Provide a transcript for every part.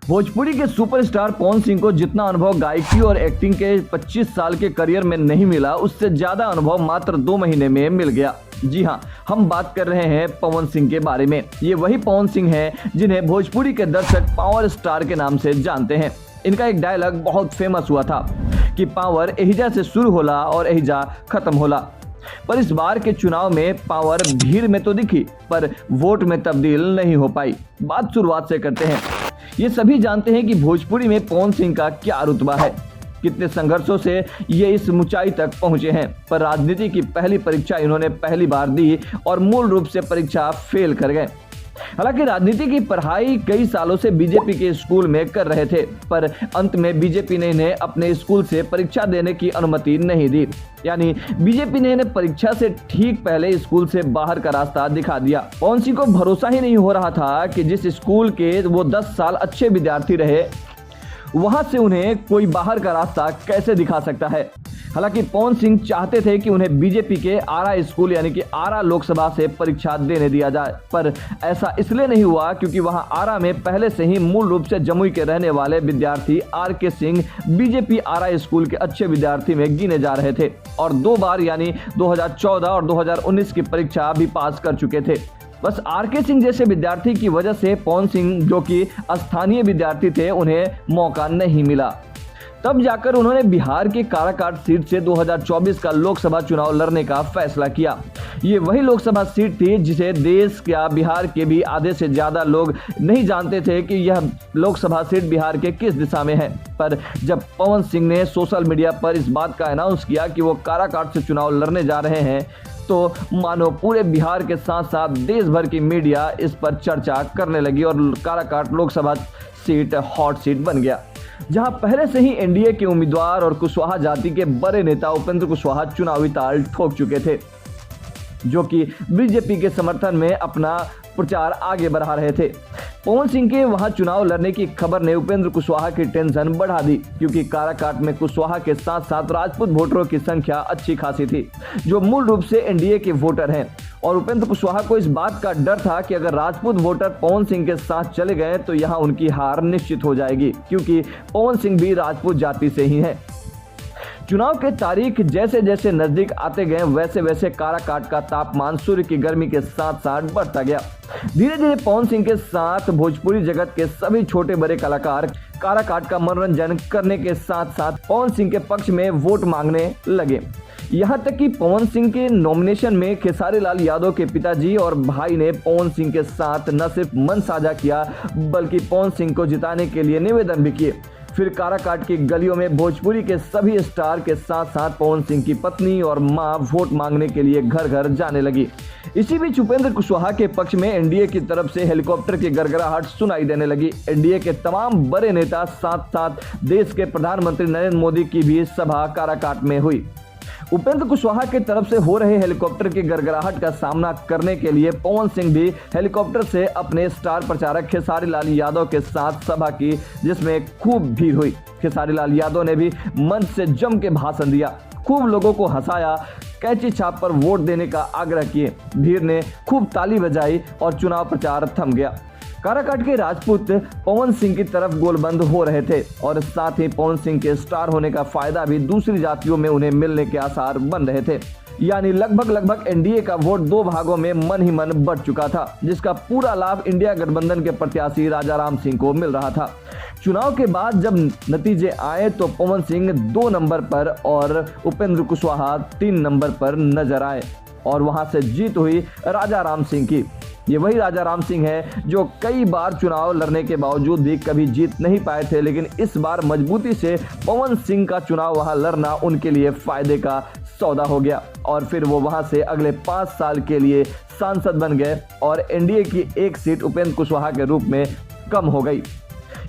भोजपुरी के सुपरस्टार पवन सिंह को जितना अनुभव गायकी और एक्टिंग के 25 साल के करियर में नहीं मिला, उससे ज्यादा अनुभव मात्र 2 महीने में मिल गया। जी हाँ, हम बात कर रहे हैं पवन सिंह के बारे में। ये वही पवन सिंह हैं जिन्हें भोजपुरी के दर्शक पावर स्टार के नाम से जानते हैं। इनका एक डायलॉग बहुत फेमस हुआ था कि पावर एहिजा से शुरू होला और एहिजा खत्म होला। पर इस बार के चुनाव में पावर भीड़ में तो दिखी, पर वोट में तब्दील नहीं हो पाई। बात शुरुआत से करते हैं। ये सभी जानते हैं कि भोजपुरी में पवन सिंह का क्या रुतबा है, कितने संघर्षों से ये इस ऊंचाई तक पहुंचे हैं। पर राजनीति की पहली परीक्षा इन्होंने पहली बार दी और मूल रूप से परीक्षा फेल कर गए। हालांकि राजनीति की पढ़ाई कई सालों से बीजेपी के स्कूल में कर रहे थे, पर अंत में बीजेपी ने इन्हें अपने स्कूल से परीक्षा देने की अनुमति नहीं दी। यानी बीजेपी ने इन्हें परीक्षा से ठीक पहले स्कूल से बाहर का रास्ता दिखा दिया। पवन सिंह को भरोसा ही नहीं हो रहा था कि जिस स्कूल के वो 10 साल अच्छे विद्यार्थी रहे, वहां से उन्हें कोई बाहर का रास्ता कैसे दिखा सकता है। हालांकि पवन सिंह चाहते थे कि उन्हें बीजेपी के आरा स्कूल यानी कि आरा लोकसभा से परीक्षा देने दिया जाए, पर ऐसा इसलिए नहीं हुआ क्योंकि वहां आरा में पहले से ही मूल रूप से जमुई के रहने वाले विद्यार्थी आर.के. सिंह बीजेपी आरा स्कूल के अच्छे विद्यार्थी में गिने जा रहे थे और 2 बार यानी 2014 और 2019 की परीक्षा भी पास कर चुके थे। बस आर.के. सिंह जैसे विद्यार्थी की वजह से पवन सिंह, जो कि स्थानीय विद्यार्थी थे, उन्हें मौका नहीं मिला। तब जाकर उन्होंने बिहार के काराकाट सीट से 2024 का लोकसभा चुनाव लड़ने का फैसला किया। ये वही लोकसभा सीट थी जिसे देश या बिहार के भी आधे से ज्यादा लोग नहीं जानते थे कि यह लोकसभा सीट बिहार के किस दिशा में है। पर जब पवन सिंह ने सोशल मीडिया पर इस बात का अनाउंस किया कि वो काराकाट से चुनाव लड़ने जा रहे हैं, तो मानो पूरे बिहार के साथ साथ देश भर की मीडिया इस पर चर्चा करने लगी और Karakat Lok Sabha seat hot seat बन गया, जहां पहले से ही एनडीए के उम्मीदवार और कुशवाहा जाति के बड़े नेता उपेंद्र कुशवाहा चुनावी ताल ठोक चुके थे, जो कि बीजेपी के समर्थन में अपना प्रचार आगे बढ़ा रहे थे। पवन सिंह के वहां चुनाव लड़ने की खबर ने उपेंद्र कुशवाहा की टेंशन बढ़ा दी, क्योंकि काराकाट में कुशवाहा के साथ साथ राजपूत वोटरों की संख्या अच्छी खासी थी, जो मूल रूप से एनडीए के वोटर हैं। और उपेंद्र कुशवाहा को इस बात का डर था कि अगर राजपूत वोटर पवन सिंह के साथ चले गए तो यहां उनकी हार निश्चित हो जाएगी, क्योंकि पवन सिंह भी राजपूत जाति से ही हैं। चुनाव के तारीख जैसे जैसे नजदीक आते गए, वैसे वैसे काराकाट का तापमान सूर्य की गर्मी के साथ साथ बढ़ता गया। धीरे धीरे पवन सिंह के साथ भोजपुरी जगत के सभी छोटे बड़े कलाकार काराकाट का मनोरंजन करने के साथ साथ पवन सिंह के पक्ष में वोट मांगने लगे। यहाँ तक कि पवन सिंह के नॉमिनेशन में खेसारी लाल यादव के पिताजी और भाई ने पवन सिंह के साथ न सिर्फ मन साझा किया, बल्कि पवन सिंह को जिताने के लिए निवेदन भी किए। फिर काराकाट की गलियों में भोजपुरी के सभी स्टार के साथ साथ पवन सिंह की पत्नी और मां वोट मांगने के लिए घर घर जाने लगी। इसी बीच उपेंद्र कुशवाहा के पक्ष में एनडीए की तरफ से हेलीकॉप्टर की गड़गड़ाहट सुनाई देने लगी। एनडीए के तमाम बड़े नेता, साथ साथ देश के प्रधानमंत्री नरेंद्र मोदी की भी सभा काराकाट में हुई। उपेंद्र कुशवाहा की तरफ से हो रहे हेलीकॉप्टर की गड़गड़ाहट का सामना करने के लिए पवन सिंह भी हेलीकॉप्टर से अपने स्टार प्रचारक खेसारी लाल यादव के साथ सभा की, जिसमें खूब भीड़ हुई। खेसारी लाल यादव ने भी मंच से जम के भाषण दिया, खूब लोगों को हंसाया, कैंची छाप पर वोट देने का आग्रह किए। भीड़ ने खूब ताली बजाई और चुनाव प्रचार थम गया। काराकाट के राजपूत पवन सिंह की तरफ गोलबंद हो रहे थे और साथ ही पवन सिंह के स्टार होने का फायदा भी दूसरी जातियों में उन्हें मिलने के आसार बन रहे थे। यानी लगभग एनडीए का वोट 2 भागों में मन ही मन बढ़ चुका था, जिसका पूरा लाभ इंडिया गठबंधन के प्रत्याशी राजा राम सिंह को मिल रहा था। चुनाव के बाद जब नतीजे आए तो पवन सिंह 2 नंबर पर और उपेंद्र कुशवाहा 3 नंबर पर नजर आए और वहां से जीत हुई राजा राम सिंह की। ये वही राजा राम सिंह है जो कई बार चुनाव लड़ने के बावजूद भी कभी जीत नहीं पाए थे, लेकिन इस बार मजबूती से पवन सिंह का चुनाव वहां लड़ना उनके लिए फायदे का सौदा हो गया और फिर वो वहां से अगले 5 साल के लिए सांसद बन गए और एनडीए की 1 सीट उपेंद्र कुशवाहा के रूप में कम हो गई।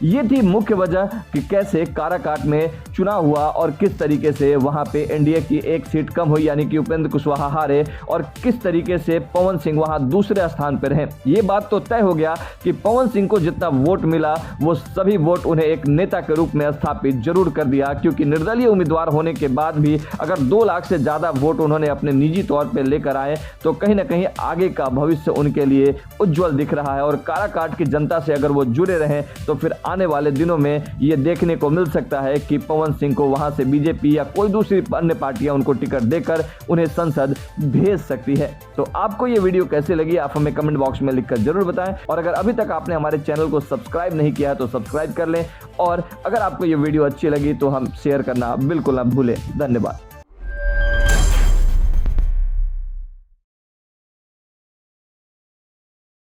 ये थी मुख्य वजह कि कैसे काराकाट में चुनाव हुआ और किस तरीके से वहां पे एनडीए की 1 सीट कम हुई, यानी कि उपेंद्र कुशवाहा हारे और किस तरीके से पवन सिंह वहां दूसरे स्थान पर रहे। ये बात तो तय हो गया कि पवन सिंह को जितना वोट मिला वो सभी वोट उन्हें एक नेता के रूप में स्थापित जरूर कर दिया, क्योंकि निर्दलीय उम्मीदवार होने के बाद भी अगर 2 लाख से ज्यादा वोट उन्होंने अपने निजी तौर पर लेकर आए तो कहीं ना कहीं आगे का भविष्य उनके लिए उज्जवल दिख रहा है। और काराकाट की जनता से अगर वो जुड़े रहे तो फिर आने वाले दिनों में ये देखने को मिल सकता है कि पवन सिंह को वहां से बीजेपी या कोई दूसरी अन्य पार्टियां उनको टिकट देकर उन्हें संसद भेज सकती है। तो आपको ये वीडियो कैसे लगी आप हमें कमेंट बॉक्स में लिखकर जरूर बताएं, और अगर अभी तक आपने हमारे चैनल को सब्सक्राइब नहीं किया है तो सब्सक्राइब कर लें, और अगर आपको ये वीडियो अच्छी लगी तो हम शेयर करना बिल्कुल ना भूलें। धन्यवाद।